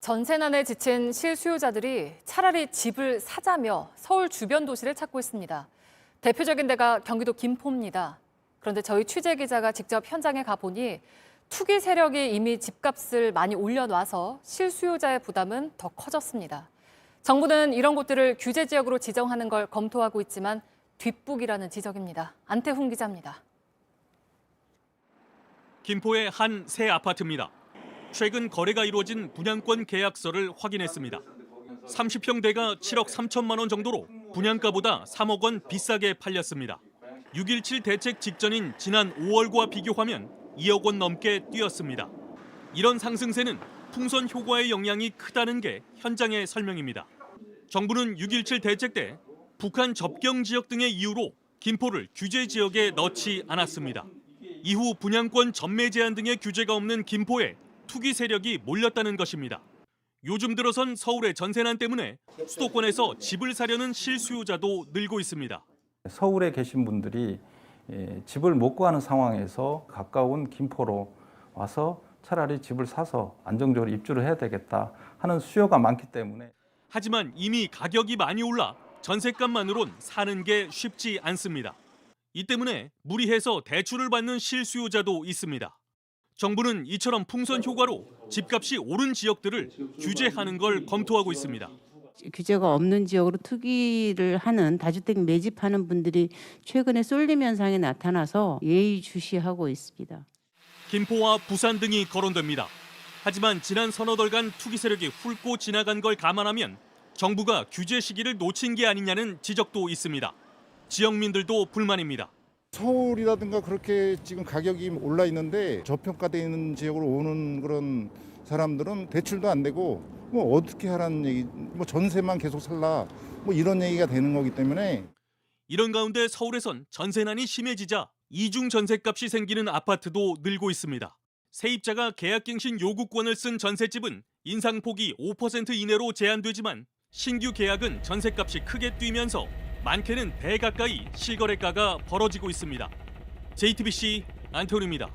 전세난에 지친 실수요자들이 차라리 집을 사자며 서울 주변 도시를 찾고 있습니다. 대표적인 데가 경기도 김포입니다. 그런데 저희 취재 기자가 직접 현장에 가보니 투기 세력이 이미 집값을 많이 올려놔서 실수요자의 부담은 더 커졌습니다. 정부는 이런 곳들을 규제 지역으로 지정하는 걸 검토하고 있지만 뒷북이라는 지적입니다. 안태훈 기자입니다. 김포의 한 새 아파트입니다. 최근 거래가 이루어진 분양권 계약서를 확인했습니다. 30평대가 7억 3천만 원 정도로 분양가보다 3억 원 비싸게 팔렸습니다. 6.17 대책 직전인 지난 5월과 비교하면 2억 원 넘게 뛰었습니다. 이런 상승세는 풍선 효과의 영향이 크다는 게 현장의 설명입니다. 정부는 6.17 대책 때 북한 접경 지역 등의 이유로 김포를 규제 지역에 넣지 않았습니다. 이후 분양권 전매 제한 등의 규제가 없는 김포에 투기 세력이 몰렸다는 것입니다. 요즘 들어선 서울의 전세난 때문에 수도권에서 집을 사려는 실수요자도 늘고 있습니다. 서울에 계신 분들이 집을 못 구하는 상황에서 가까운 김포로 와서 차라리 집을 사서 안정적으로 입주를 해야 되겠다 하는 수요가 많기 때문에. 하지만 이미 가격이 많이 올라 전셋값만으론 사는 게 쉽지 않습니다. 이 때문에 무리해서 대출을 받는 실수요자도 있습니다. 정부는 이처럼 풍선 효과로 집값이 오른 지역들을 규제하는 걸 검토하고 있습니다. 규제가 없는 지역으로 투기를 하는 다주택 매집하는 분들이 최근에 쏠림 현상이 나타나서 예의주시하고 있습니다. 김포와 부산 등이 거론됩니다. 하지만 지난 서너 달간 투기 세력이 훑고 지나간 걸 감안하면 정부가 규제 시기를 놓친 게 아니냐는 지적도 있습니다. 지역민들도 불만입니다. 서울이라든가 그렇게 지금 가격이 올라 있는데 저평가되어 있는 지역으로 오는 그런 사람들은 대출도 안 되고 뭐 어떻게 하라는 얘기, 뭐 전세만 계속 살라 뭐 이런 얘기가 되는 거기 때문에. 이런 가운데 서울에선 전세난이 심해지자 이중 전셋값이 생기는 아파트도 늘고 있습니다. 세입자가 계약갱신 요구권을 쓴 전셋집은 인상폭이 5% 이내로 제한되지만 신규 계약은 전셋값이 크게 뛰면서 많게는 배 가까이 실거래가가 벌어지고 있습니다. JTBC 안태훈입니다.